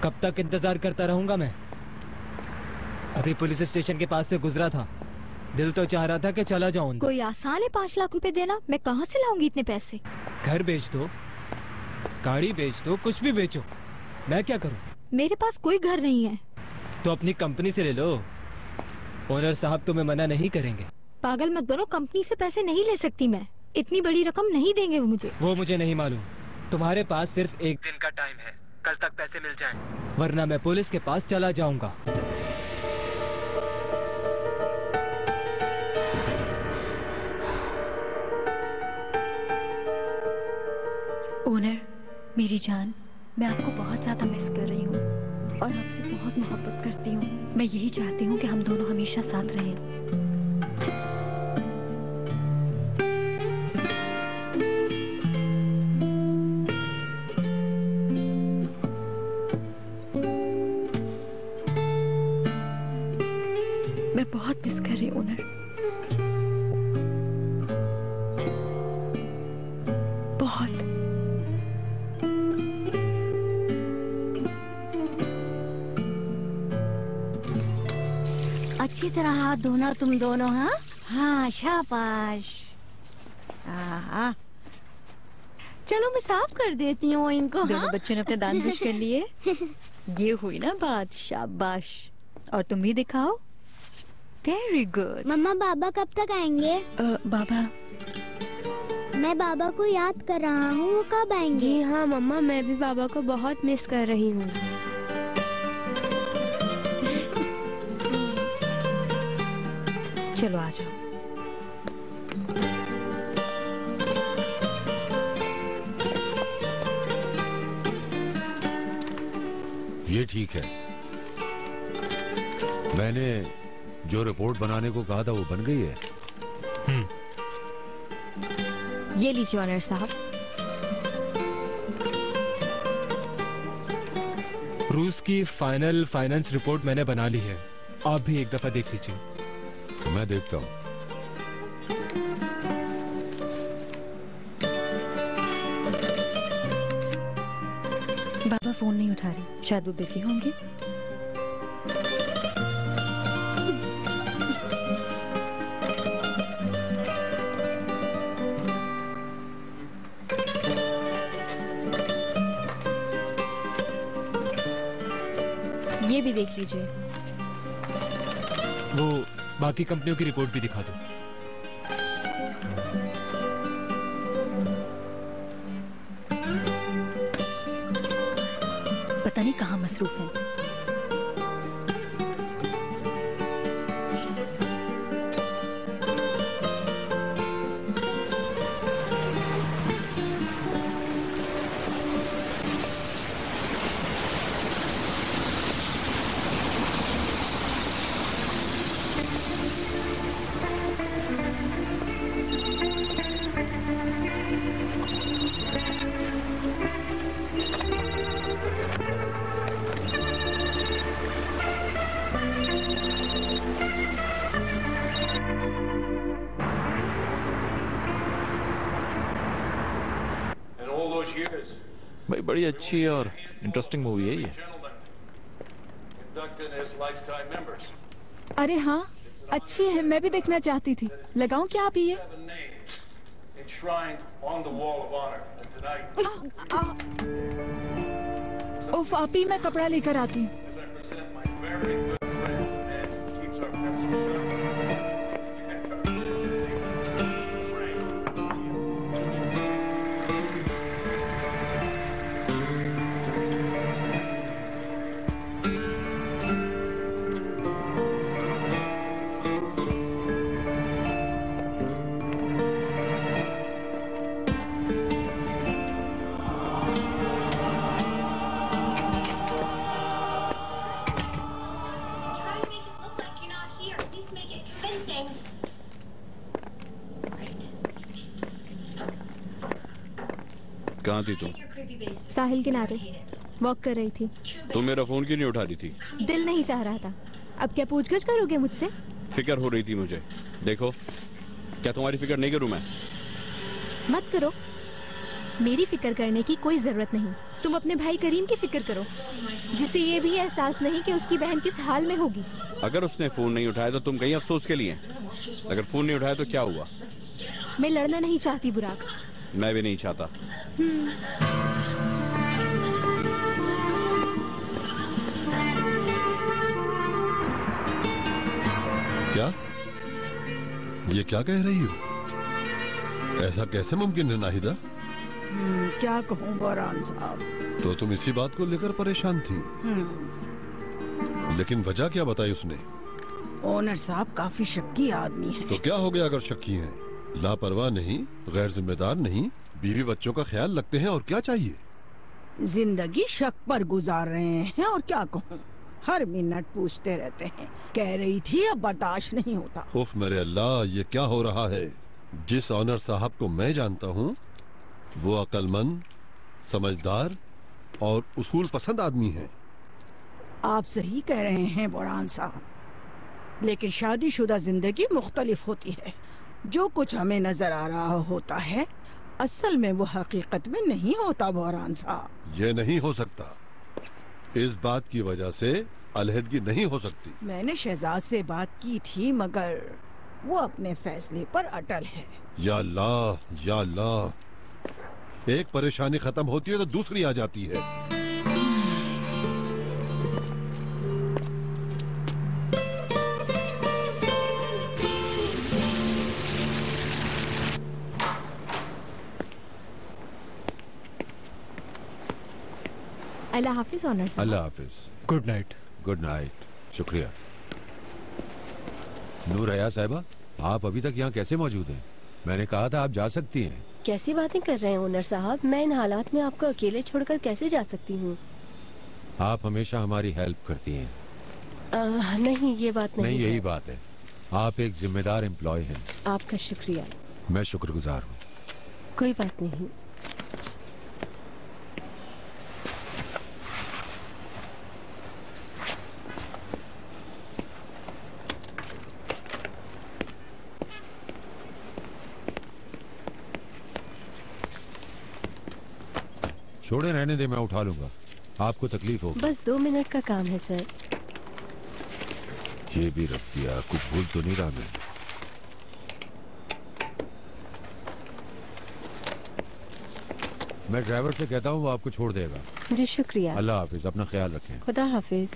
कब तक इंतजार करता रहूंगा मैं? अभी पुलिस स्टेशन के पास से गुजरा था, दिल तो चाह रहा था कि चला जाऊं। कोई आसान है 5 लाख रुपए देना? मैं कहाँ से लाऊंगी इतने पैसे? घर बेच दो, गाड़ी बेच दो, कुछ भी बेचो, मैं क्या करूं? मेरे पास कोई घर नहीं है। तो अपनी कंपनी से ले लो, ओनर साहब तुम्हें मना नहीं करेंगे। पागल मत बनो, कंपनी से पैसे नहीं ले सकती मैं, इतनी बड़ी रकम नहीं देंगे मुझे। वो मुझे नहीं मालूम, तुम्हारे पास सिर्फ 1 दिन का टाइम है, कल तक पैसे मिल जाएं, वरना मैं पुलिस के पास चला जाऊंगा। ओनर, मेरी जान, मैं आपको बहुत ज्यादा मिस कर रही हूँ और आपसे बहुत मोहब्बत करती हूँ। मैं यही चाहती हूँ कि हम दोनों हमेशा साथ रहें। मैं बहुत मिस कर रही हूँ ओनर, बहुत। अच्छी तरह हाथ धोना तुम दोनों। हाँ हाँ, शाबाश। हाँ, चलो मैं साफ कर देती हूँ इनको। दोनों बच्चों ने अपने दांत ब्रश कर लिए। ये हुई ना बात, शाबाश। और तुम भी दिखाओ। Very good. मम्मा, बाबा कब तक आएंगे? बाबा, मैं बाबा को याद कर रहा हूँ, वो कब आएंगे? जी हाँ मम्मा, मैं भी बाबा को बहुत मिस कर रही हूँ। चलो आ जाओ। ये ठीक है, मैंने जो रिपोर्ट बनाने को कहा था वो बन गई है। ये लीजिए ऑनर साहब। रूस की फाइनल फाइनेंस रिपोर्ट मैंने बना ली है, आप भी एक दफा देख लीजिए। तो मैं देखता हूँ। बाबा फोन नहीं उठा रहे, शायद वो बिजी होंगे। ये भी देख लीजिए। वो बाकी कंपनियों की रिपोर्ट भी दिखा दो। पता नहीं कहाँ मसरूफ हैं। भाई बड़ी अच्छी और इंटरेस्टिंग मूवी है ये। अरे हाँ, अच्छी है, मैं भी देखना चाहती थी। लगाऊं क्या आप ये? उफ आपी, मैं कपड़ा लेकर आती हूँ। कहाँ थी तुम? साहिल किनारे वॉक कर रही थी। तुम मेरा फोन क्यों नहीं उठा रही थी? दिल नहीं चाह रहा था। अब क्या पूछगछ करोगे मुझसे? फिक्र हो रही थी मुझे। देखो, क्या तुम्हारी फिक्र नहीं करूं मैं? मत करो। मेरी फिक्र करने की कोई जरूरत नहीं। तुम अपने भाई करीम की फिक्र करो, जिसे ये भी एहसास नहीं कि उसकी बहन किस हाल में होगी। अगर उसने फोन नहीं उठाया तो तुम कहीं अफसोस के लिए, अगर फोन नहीं उठाया तो क्या हुआ? मैं लड़ना नहीं चाहती बुराक। मैं भी नहीं चाहता। क्या? ये क्या कह रही हो? ऐसा कैसे मुमकिन है नाहिदा? क्या कहूँ बोरान साहब। तो तुम इसी बात को लेकर परेशान थी, लेकिन वजह क्या बताई उसने? ओनर साहब काफी शक्की आदमी है। तो क्या हो गया अगर शक्की हैं? लापरवाह नहीं, गैर जिम्मेदार नहीं, बीवी बच्चों का ख्याल रखते हैं, और क्या चाहिए? जिंदगी शक पर गुजार रहे हैं, और क्या कहूँ, हर मिनट पूछते रहते हैं। कह रही थी अब बर्दाश्त नहीं होता। उफ मेरे अल्लाह, ये क्या हो रहा है? जिस ऑनर साहब को मैं जानता हूँ वो अक्लमंद, समझदार और उसूल पसंद आदमी है। आप सही कह रहे हैं बोरान साहब, लेकिन शादीशुदा जिंदगी मुख्तलिफ होती है। जो कुछ हमें नजर आ रहा होता है असल में वो हकीकत में नहीं होता बोरान साहब। ये नहीं हो सकता। इस बात की वजह से अलहदगी नहीं हो सकती। मैंने शहजाद से बात की थी, मगर वो अपने फैसले पर अटल है। या अल्लाह, या अल्लाह, एक परेशानी खत्म होती है तो दूसरी आ जाती है। अल्लाह हाफिज ऑनर साहब। अल्लाह हाफिज। Good night. Good night. शुक्रिया। नूर हया साहिबा, आप अभी तक यहाँ कैसे मौजूद हैं? मैंने कहा था आप जा सकती हैं। कैसी बातें कर रहे हैं ओनर साहब? मैं इन हालात में आपको अकेले छोड़कर कैसे जा सकती हूँ? आप हमेशा हमारी हेल्प करती हैं। नहीं, ये बात नहीं, यही बात है। आप एक जिम्मेदार एम्प्लॉय हैं। आपका शुक्रिया। मैं शुक्रगुजार हूँ। कोई बात नहीं। छोड़े रहने दे, मैं उठा लूंगा। आपको तकलीफ होगी। बस 2 मिनट का काम है सर। ये भी रख दिया, कुछ भूल तो नहीं रहा मैं? मैं ड्राइवर से कहता हूँ, वो आपको छोड़ देगा। जी शुक्रिया। अल्लाह हाफिज, अपना ख्याल रखें। खुदा हाफिज।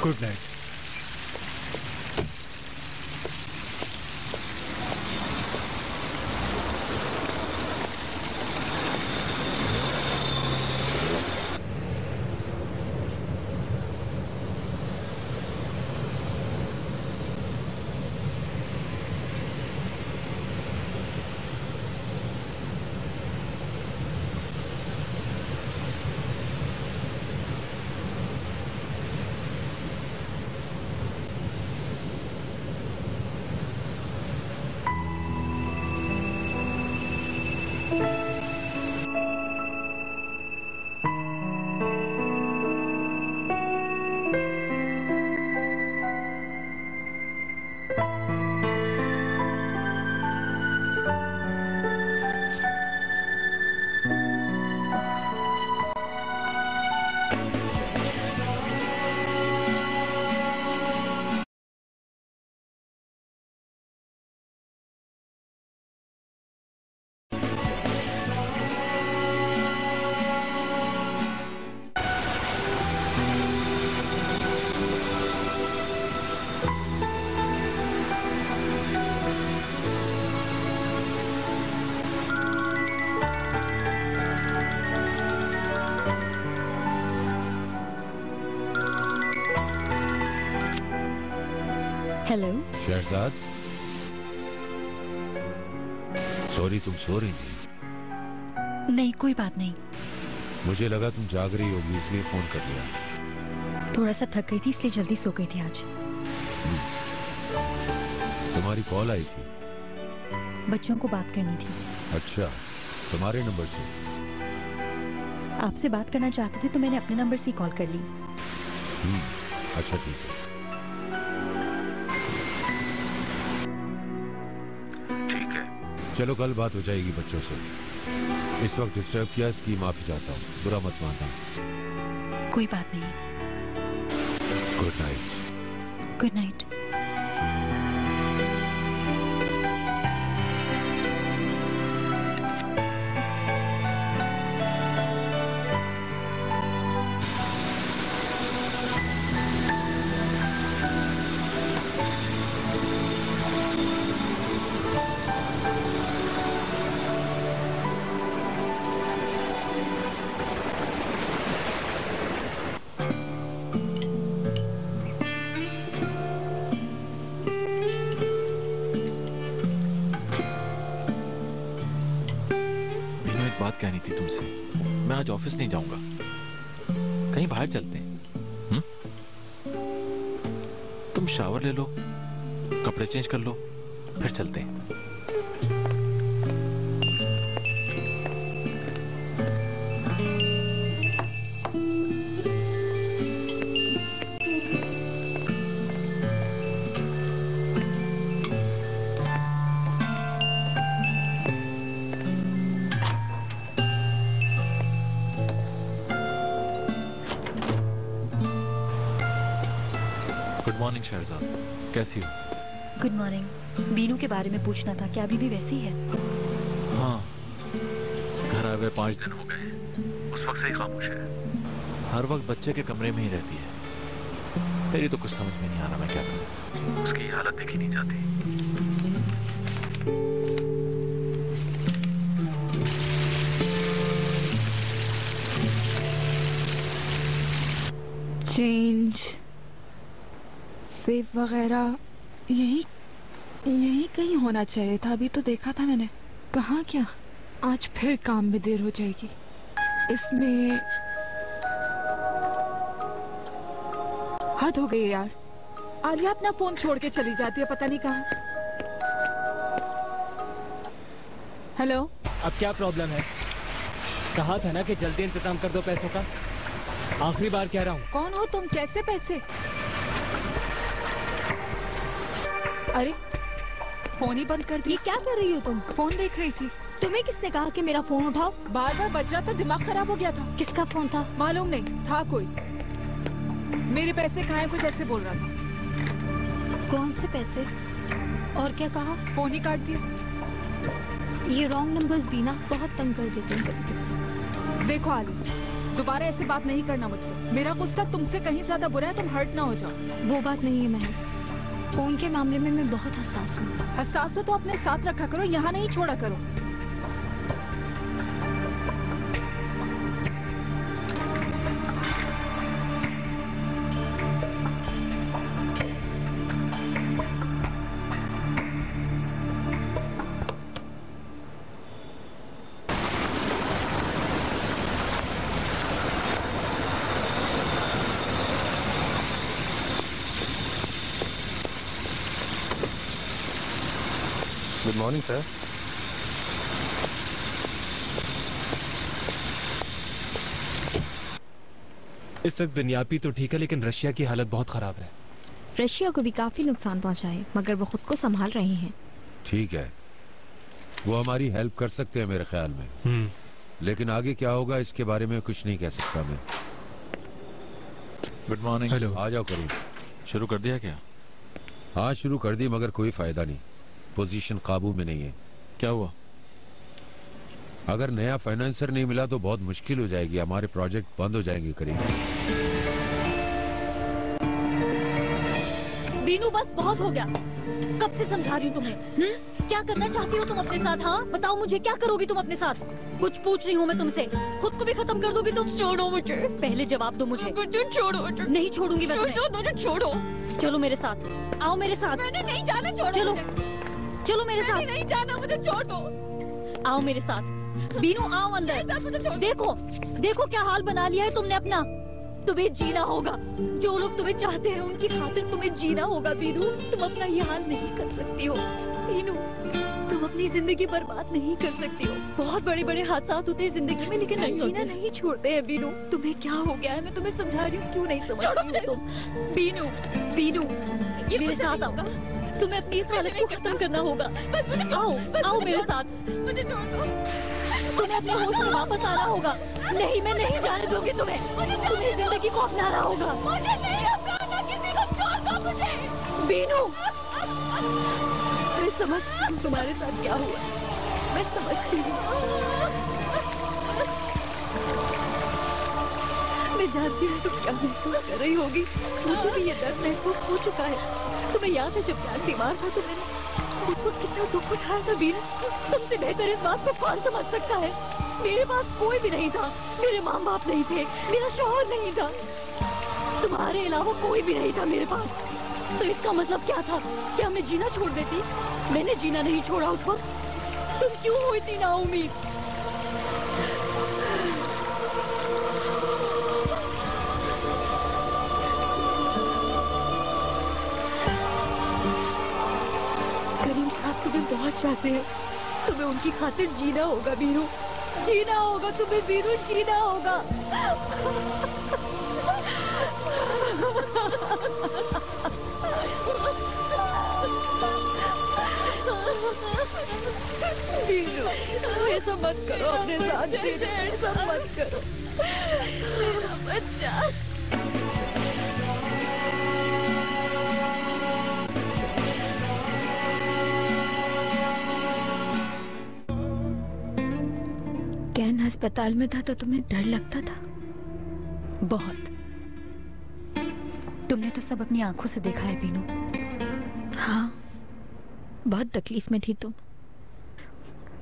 Good night. Hello Shahzad, sorry, तुम सो रही थी? नहीं, कोई बात नहीं। मुझे लगा तुम जाग रही होगी, इसलिए फोन कर लिया। थोड़ा सा थक गई थी, इसलिए जल्दी सो गई थी आज। तुम्हारी कॉल आई थी। बच्चों को बात करनी थी। अच्छा, तुम्हारे नंबर से? आपसे बात करना चाहते थे तो मैंने अपने नंबर से ही कॉल कर ली। अच्छा ठीक है। ठीक है, चलो कल बात हो जाएगी बच्चों से। इस वक्त डिस्टर्ब किया, इसकी माफी चाहता हूँ, बुरा मत मानना। कोई बात नहीं। Good night. Good night. कहनी थी तुमसे, मैं आज ऑफिस नहीं जाऊंगा, कहीं बाहर चलते हैं। तुम शावर ले लो, कपड़े चेंज कर लो, फिर चलते हैं। गुड मॉर्निंग शहजाद, कैसी हो? Good morning. बीनू के बारे में पूछना था, क्या अभी भी वैसी है? हाँ, घर आए हुए 5 दिन हो गए, उस वक्त से ही खामोश है। हर वक्त बच्चे के कमरे में ही रहती है। मेरी तो कुछ समझ में नहीं आ रहा मैं क्या करूं, उसकी ये हालत देखी नहीं जाती। चेंज, सेफ वगैरह यही कहीं होना चाहिए था। अभी तो देखा था मैंने। कहाँ क्या? आज फिर काम में देर हो जाएगी। इसमें हद हो गई यार। आलिया अपना फोन छोड़ के चली जाती है, पता नहीं कहाँ। हेलो, अब क्या प्रॉब्लम है? कहा था ना कि जल्दी इंतजाम कर दो पैसों का। आखिरी बार कह रहा हूँ। कौन हो तुम? कैसे पैसे? अरे फोन ही बंद कर दी। ये क्या कर रही हो तुम? फोन देख रही थी। तुम्हें किसने कहा कि मेरा फोन उठाओ? बार बार बज रहा था, दिमाग खराब हो गया था। किसका फोन था? मालूम नहीं, था कोई। मेरे पैसे कहाँ हैं कुछ ऐसे बोल रहा था। कौन से पैसे? और क्या कहा? फोन ही काट दिया। ये रॉन्ग नंबर्स भी ना बहुत तंग कर देते हैं कभी-कभी। देखो आली, दोबारा ऐसे बात नहीं करना मुझसे। मेरा गुस्सा तुमसे कहीं ज्यादा बुरा है, तुम हर्ट ना हो जाओ। वो बात नहीं है महक, फोन के मामले में मैं बहुत हसास हूँ। हसास हो तो अपने साथ रखा करो, यहाँ नहीं छोड़ा करो। Good morning sir. इस वक्त बिन्यापी तो ठीक है, लेकिन रशिया की हालत बहुत खराब है। रशिया को भी काफी नुकसान पहुंचा है, मगर वो खुद को संभाल रहे हैं। ठीक है, वो हमारी हेल्प कर सकते हैं मेरे ख्याल में। लेकिन आगे क्या होगा इसके बारे में कुछ नहीं कह सकता मैं। Good morning. हेलो, आ जाओ करीम। शुरू कर दिया क्या? हाँ शुरू कर दी, मगर कोई फायदा नहीं। पोजीशन काबू में नहीं है। क्या हुआ? अगर नया फाइनेंसर नहीं मिला तो बहुत मुश्किल हो जाएगी, हमारे प्रोजेक्ट बंद हो जाएंगे करीब। बीनू बस बहुत हो गया। कब से समझा रही हूँ तुम्हें। क्या करना चाहती हो तुम अपने साथ? हाँ बताओ मुझे, क्या करोगी तुम अपने साथ? कुछ पूछ रही हूँ मैं तुमसे। खुद को भी खत्म कर दोगी तुम? छोड़ो मुझे, पहले जवाब दो मुझे। छोड़ो। नहीं छोड़ूंगी मैं तुम्हें। मुझे छोड़ो। चलो मेरे साथ, आओ मेरे साथ। मैंने नहीं जाना, छोड़ो। चलो मेरे साथ। नहीं जाना, मुझे छोड़ो। आओ मेरे साथ। बीनू आओ अंदर। देखो क्या हाल बना लिया है तुमने अपना। तुम्हें जीना होगा। जो लोग तुम्हें चाहते हैं उनकी खातिर तुम्हें जीना होगा बीनू। तुम अपना ये हाल नहीं कर सकती हो बीनू। तुम अपनी जिंदगी बर्बाद नहीं कर सकती हो। बहुत बड़े बड़े हादसा होते हैं जिंदगी में, लेकिन जीना नहीं छोड़ते हैं बीनू। तुम्हें क्या हो गया है? मैं तुम्हें समझा रही हूँ, क्यों नहीं समझ रही हो तुम? बीनू, बीनू मेरे साथ आओ। तुम्हें अपनी इस हालत को खत्म करना होगा। आओ, आओ मेरे साथ। मुझे छोड़ दो। तुम्हें अपने होश में वापस आना होगा। नहीं, मैं नहीं जाने दूंगी तुम्हें। तुम्हें जिंदगी को अपनाना होगा। मुझे नहीं अपनाना, किसी को छोड़ दो मुझे। बीनू, मैं समझती हूँ तुम्हारे साथ क्या हुआ। मैं समझती हूँ। मैं जानती हूँ तुम क्या महसूस कर रही होगी। मुझे भी ये दर्द महसूस हो चुका है। तुम्हें याद है जब प्यार बीमार था तो मैंने उस वक्त कितना दुख उठाया था बीनू। तुमसे बेहतर इस बात को कौन समझ सकता है। मेरे पास कोई भी नहीं था। मेरे माँ बाप नहीं थे, मेरा शौहर नहीं था, तुम्हारे अलावा कोई भी नहीं था मेरे पास। तो इसका मतलब क्या था? क्या मैं जीना छोड़ देती? मैंने जीना नहीं छोड़ा उस वक्त। तुम क्यों हुई थी नाउम्मीद? करीम साहब तुम्हें बहुत चाहते हैं। तुम्हें उनकी खातिर जीना होगा बीनू। जीना होगा तुम्हें बीनू, जीना होगा। बीनू, ऐसा मत करो अपने साथ। बीनू, ऐसा मत करो मेरा बच्चा। कैन अस्पताल में था तो तुम्हें डर लगता था? बहुत। तुमने तो सब अपनी आंखों से देखा है बीनू। हाँ, बहुत तकलीफ में थी तुम,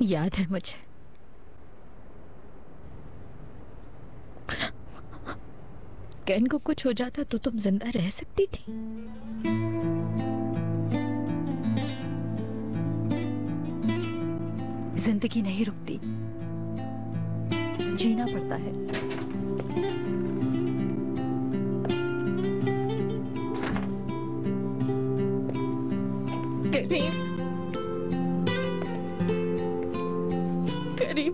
याद है मुझे। कैन को कुछ हो जाता तो तुम जिंदा रह सकती थी। जिंदगी नहीं रुकती, जीना पड़ता है। करीम, करीम,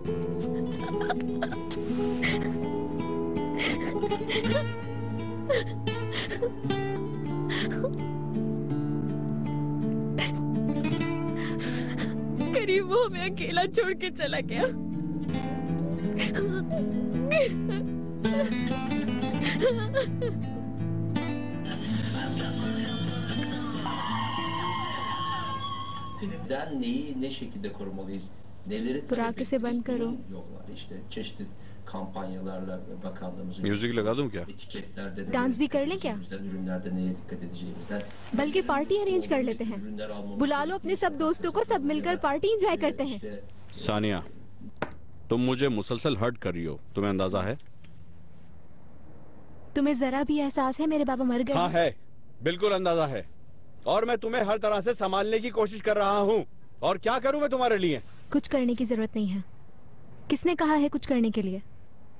करीम वो हमें अकेला छोड़ के चला गया। Filmden neyi ne şekilde korumalıyız? Neleri Burak इसे बंद करो। yol var işte çeşitli kampanyalarla bakanlığımızın music लगा दूं क्या? etiketlerde डांस भी कर लें क्या? ürünlerde neye dikkat edeceğimizden बल्कि पार्टी अरेंज कर लेते हैं। बुला लो अपने सब दोस्तों को, सब मिलकर पार्टी एंजॉय करते हैं। सानिया, तुम मुझे मुसलसल हर्ट कर रही हो, तुम्हें अंदाजा है? तुम्हें जरा भी एहसास है मेरे बाबा मर गए? हाँ है, बिल्कुल अंदाजा है। और मैं तुम्हें हर तरह से संभालने की कोशिश कर रहा हूँ। और क्या करूँ मैं तुम्हारे लिए? कुछ करने की जरूरत नहीं है। किसने कहा है कुछ करने के लिए?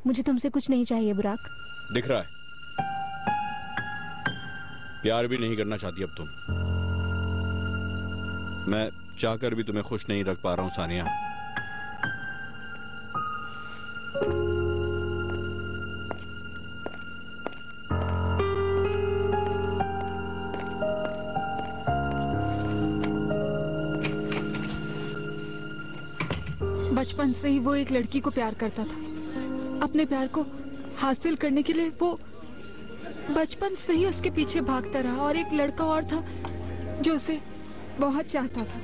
मुझे तुमसे कुछ नहीं चाहिए बुराक। दिख रहा है, प्यार भी नहीं करना चाहती अब तुम। मैं चाहकर भी तुम्हें खुश नहीं रख पा रहा हूँ सानिया। बचपन से ही वो एक लड़की को प्यार करता था। अपने प्यार को हासिल करने के लिए वो बचपन से ही उसके पीछे भागता रहा। और एक लड़का और था जो उसे बहुत चाहता था,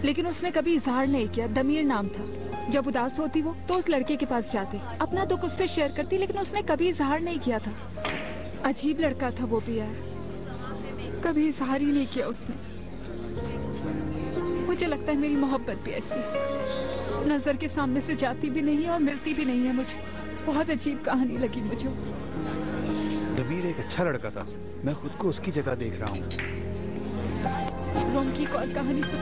लेकिन उसने कभी इजहार नहीं किया। दमीर नाम था। जब उदास होती वो तो उस लड़के के पास जाती, अपना दुख उससे शेयर करती, लेकिन उसने कभी इजहार नहीं किया था। अजीब लड़का था वो भी यार, कभी इजहार ही नहीं किया उसने। मुझे लगता है मेरी मोहब्बत भी ऐसी है, नजर के सामने से जाती भी नहीं है और मिलती भी नहीं है मुझे। बहुत अजीब कहानी लगी मुझे। दमीर एक अच्छा लड़का था, मैं खुद को उसकी जगह देख रहा हूँ। रोम की एक और कहानी सुन।